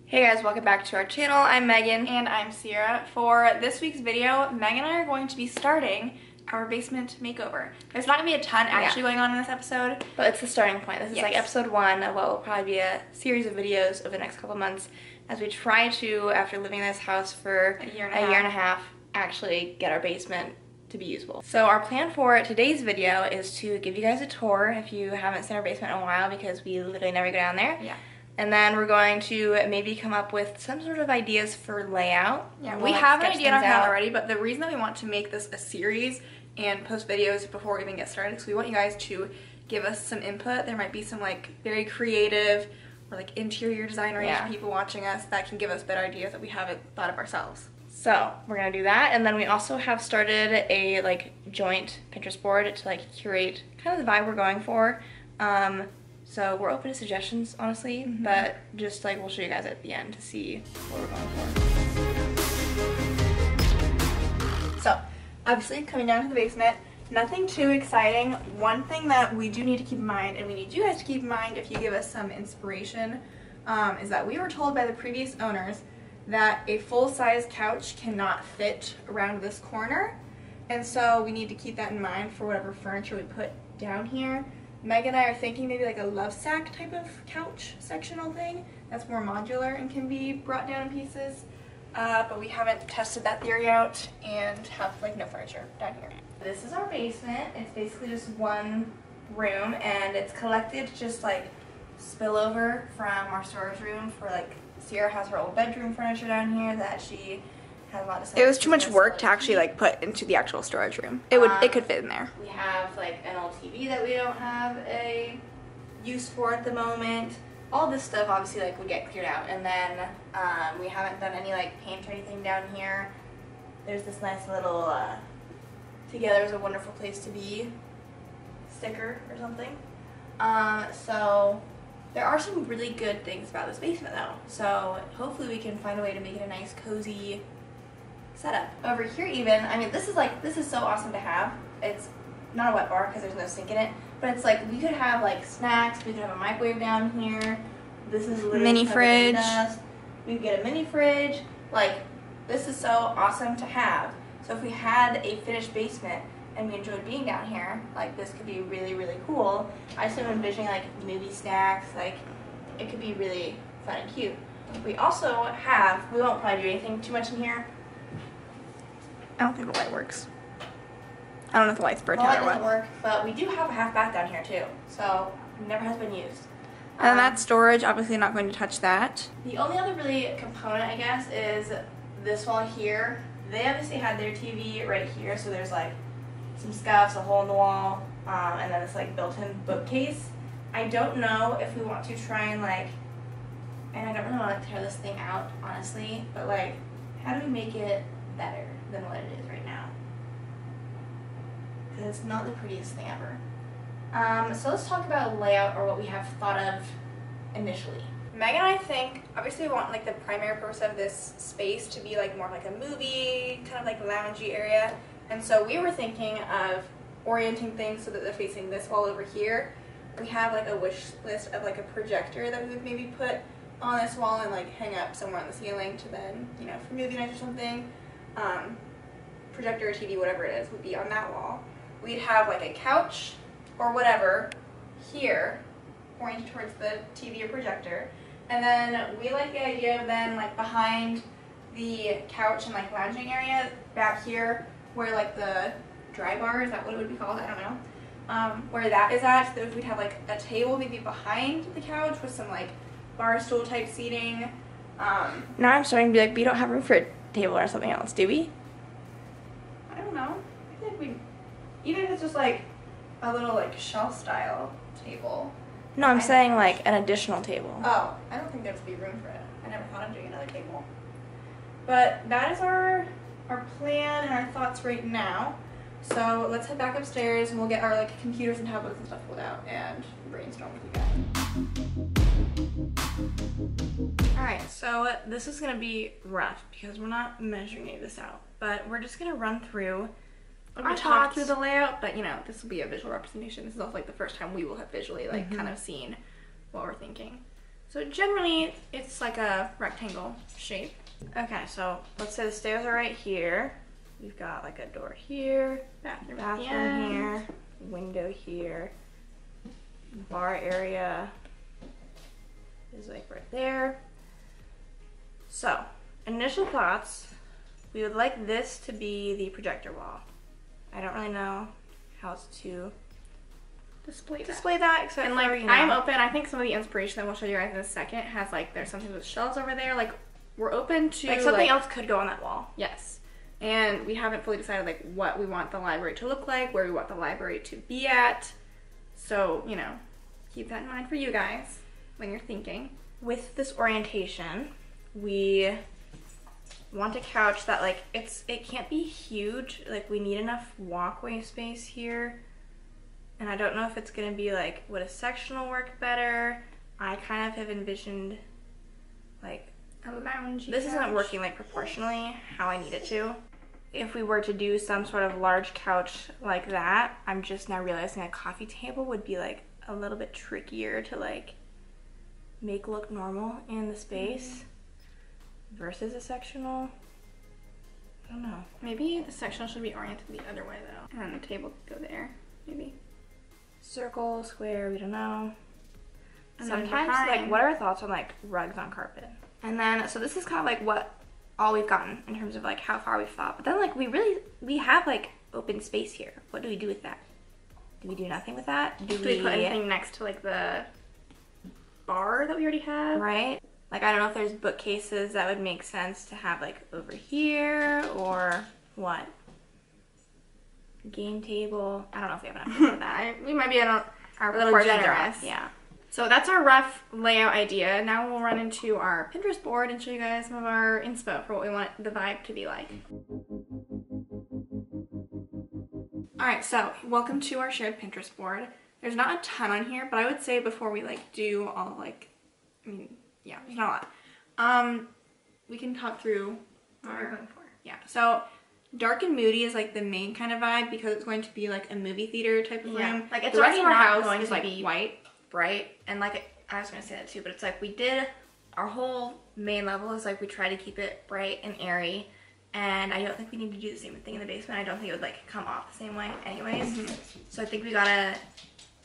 Hey guys, welcome back to our channel. I'm Megan. And I'm Sierra. For this week's video, Megan and I are going to be starting our basement makeover. There's not going to be a ton actually going on in this episode. But it's the starting point. This is like episode 1 of what will probably be a series of videos over the next couple months as we try to, after living in this house for a year and a half, actually get our basement to be usable. So our plan for today's video is to give you guys a tour if you haven't seen our basement in a while because we literally never go down there. Yeah. And then we're going to maybe come up with some sort of ideas for layout. Yeah, we have an idea in our head already, but the reason that we want to make this a series and post videos before we even get started is we want you guys to give us some input. There might be some like very creative or like interior designer people watching us that can give us better ideas that we haven't thought of ourselves. So we're gonna do that, and then we also have started a like joint Pinterest board to like curate kind of the vibe we're going for. So we're open to suggestions, honestly, but just like we'll show you guys at the end to see what we're going for. So obviously coming down to the basement, nothing too exciting. One thing that we do need to keep in mind, and we need you guys to keep in mind if you give us some inspiration, is that we were told by the previous owners that a full-size couch cannot fit around this corner, and so we need to keep that in mind for whatever furniture we put down here. Meg and I are thinking maybe like a love sack type of couch sectional thing that's more modular and can be brought down in pieces, but we haven't tested that theory out and have like no furniture down here. This is our basement. It's basically just one room, and it's collected just like spillover from our storage room for like Sierra has her old bedroom furniture down here that she has a lot of stuff. It was too much work to actually like put into the actual storage room. It could fit in there. We have like an old TV that we don't have a use for at the moment. All this stuff obviously like would get cleared out, and then we haven't done any like paint or anything down here. There's this nice little together is a wonderful place to be sticker or something. So there are some really good things about this basement though. So hopefully we can find a way to make it a nice cozy setup. Over here even, I mean this is so awesome to have. It's not a wet bar because there's no sink in it, but it's like we could have like snacks, we could have a microwave down here. This is literally mini fridge. We could get a mini fridge. Like this is so awesome to have. So if we had a finished basement and we enjoyed being down here, like this could be really, really cool. I just am envisioning like movie snacks, like it could be really fun and cute. We also have, we won't probably do anything too much in here. I don't think the light works. I don't know if the light's burnt out or what. The light doesn't work, but we do have a half bath down here too, so it never has been used. And that's storage, obviously not going to touch that. The only other really component, I guess, is this wall here. They obviously had their TV right here, so there's like some scuffs, a hole in the wall, and then this like built-in bookcase. I don't know if we want to try and like, and I don't really want to like tear this thing out, honestly, but like, how do we make it better than what it is right now? Because it's not the prettiest thing ever. So let's talk about layout, or what we have thought of initially. Meg and I think, obviously we want like the primary purpose of this space to be like more like a movie, kind of like loungy area. And so we were thinking of orienting things so that they're facing this wall over here. We have like a wish list of like a projector that we would maybe put on this wall and like hang up somewhere on the ceiling to then, you know, for movie night or something. Projector or TV, whatever it is, would be on that wall. We'd have like a couch or whatever here, oriented towards the TV or projector. And then we like the idea of then like behind the couch and like lounging area back here where like the dry bar, is that what it would be called? I don't know. Where that is at, so we'd have like a table maybe behind the couch with some like bar stool type seating. Now I'm starting to be like, we don't have room for a table or something else, do we? I don't know. I think we, even if it's just like a little like shelf style table. No, I'm saying like an additional table. Oh, I don't think there'd be room for it. I never thought of doing another table. But that is our plan and our thoughts right now. So let's head back upstairs and we'll get our like computers and tablets and stuff pulled out and brainstorm with you guys. Alright, so this is going to be rough because we're not measuring any of this out. But we're just going to run through, I'm going to talk through the layout, but you know, this will be a visual representation. This is also like the first time we will have visually like kind of seen what we're thinking. So generally, it's like a rectangle shape. Okay, so let's say the stairs are right here. We've got like a door here, bathroom here, window here, bar area is like right there. So, initial thoughts, we would like this to be the projector wall. I don't really know how else to display that except and for, like, I'm open. I think some of the inspiration that we'll show you guys in a second has like, there's something with shelves over there. Like, we're open to like something else could go on that wall. Yes. And we haven't fully decided like what we want the library to look like, where we want the library to be at. So, you know, keep that in mind for you guys when you're thinking. With this orientation, we want a couch that like, it can't be huge. Like, we need enough walkway space here. And I don't know if it's gonna be like, would a sectional work better? I kind of have envisioned like A lounge. this isn't working like proportionally how I need it to. If we were to do some sort of large couch like that, I'm just now realizing a coffee table would be like a little bit trickier to like make look normal in the space versus a sectional. I don't know. Maybe the sectional should be oriented the other way though. And the table could go there, maybe. Circle, square, we don't know. And Sometimes, like, what are our thoughts on like rugs on carpet? And then, so this is kind of like what all we've gotten in terms of like how far we've thought. But then like we have like open space here. What do we do with that? Do we do nothing with that? Do we put anything next to like the bar that we already have? Right? Like, I don't know if there's bookcases that would make sense to have like over here or what? Game table. I don't know if we have enough room for that. We might be a little Portions are generous. off, yeah. So that's our rough layout idea. Now we'll run into our Pinterest board and show you guys some of our inspo for what we want the vibe to be like. Alright, so welcome to our shared Pinterest board. There's not a ton on here, but I would say before we like do all like, I mean, yeah, there's not a lot. We can talk through what we're going for. Yeah, so dark and moody is like the main kind of vibe because it's going to be like a movie theater type of room. Like, it's the rest already of our not house going is to like be white. bright, and like I was gonna say that too, but it's like we did our whole main level is like we try to keep it bright and airy, and I don't think we need to do the same thing in the basement. I don't think it would like come off the same way anyways. So I think we gotta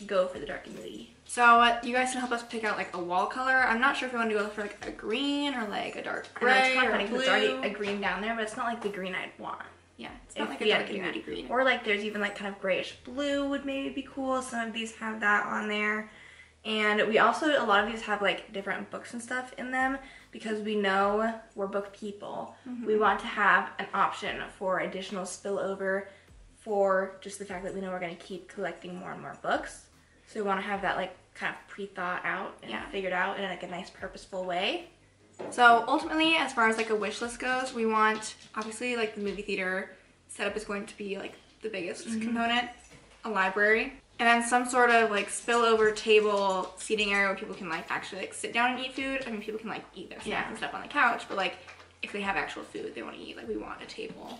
go for the dark and moody. So you guys can help us pick out like a wall color. I'm not sure if we want to go for like a green or like a dark gray It's kind of or funny blue. because there's already a green down there, but it's not like the green I'd want. Yeah, it's not If like a we had dark and moody green. Or like there's even like kind of grayish blue would maybe be cool. Some of these have that on there. And we also, a lot of these have like different books and stuff in them because we know we're book people. We want to have an option for additional spillover for just the fact that we know we're going to keep collecting more and more books. So we want to have that like kind of pre-thought out and figured out in like a nice purposeful way. So ultimately, as far as like a wish list goes, we want, obviously like the movie theater setup is going to be like the biggest component, a library, and then some sort of like spillover table seating area where people can like actually like sit down and eat food. I mean, people can like eat their snacks and stuff on the couch, but like if they have actual food they want to eat, like we want a table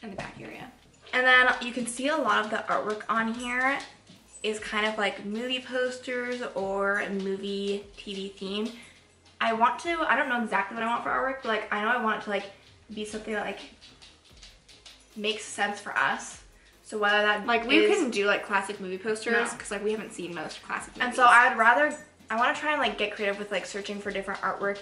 in the back area. And then you can see a lot of the artwork on here is kind of like movie posters or movie TV theme. I don't know exactly what I want for artwork, but like I know I want it to like be something that like makes sense for us. So whether that Like we can do like classic movie posters because like we haven't seen most classic movies. And so I want to try and like get creative with like searching for different artwork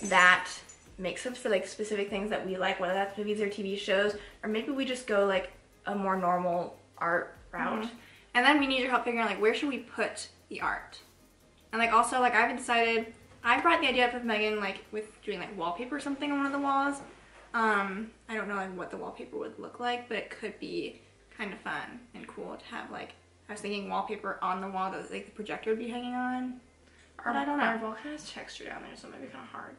that makes sense for like specific things that we like, whether that's movies or TV shows, or maybe we just go like a more normal art route. And then we need your help figuring out like where should we put the art. And like also like I haven't decided. I brought the idea up with Megan like with doing like wallpaper or something on one of the walls. I don't know like what the wallpaper would look like, but it could be kind of fun and cool to have like, I was thinking wallpaper on the wall that like the projector would be hanging on. But I don't know. Our wall kind of has texture down there, so it might be kind of hard.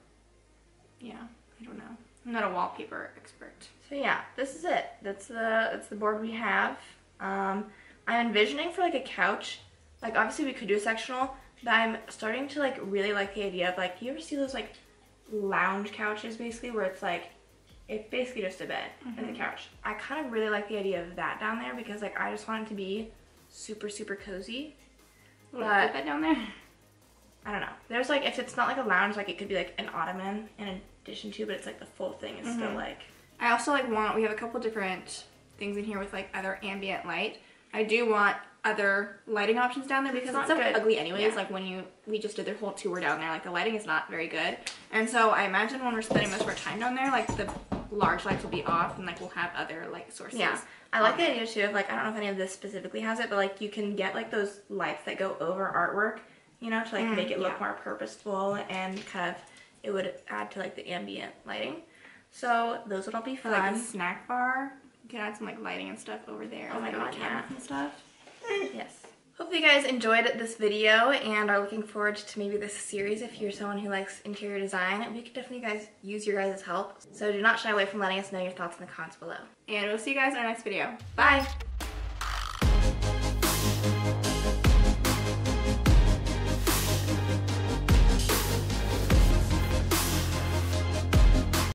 Yeah, I don't know. I'm not a wallpaper expert. So yeah, this is it. That's the board we have. I'm envisioning for like a couch, like obviously we could do a sectional, but I'm starting to like really like the idea of like, you ever see those like lounge couches basically where it's like, it's basically just a bed and a couch. I kind of really like the idea of that down there because like I just want it to be super, super cozy. But bed down there? I don't know. There's like, if it's not like a lounge, like it could be like an ottoman in addition to, but it's like the full thing is still like. I also like we have a couple different things in here with like other ambient light. I do want other lighting options down there because it's so ugly anyways. Yeah. Like when we just did their whole tour down there, like the lighting is not very good. And so I imagine when we're spending most of our time down there, like the large lights will be off and like we'll have other light sources. Yeah. I like the idea too of like, I don't know if any of this specifically has it, but like you can get like those lights that go over artwork, you know, to like make it look more purposeful, and kind of it would add to like the ambient lighting. So those would all be fun. Like a snack bar. You can add some like lighting and stuff over there. Oh my god, yeah. And stuff. Yes. Hopefully you guys enjoyed this video and are looking forward to maybe this series. If you're someone who likes interior design, we could definitely use your guys' help. So do not shy away from letting us know your thoughts in the comments below. And we'll see you guys in our next video. Bye!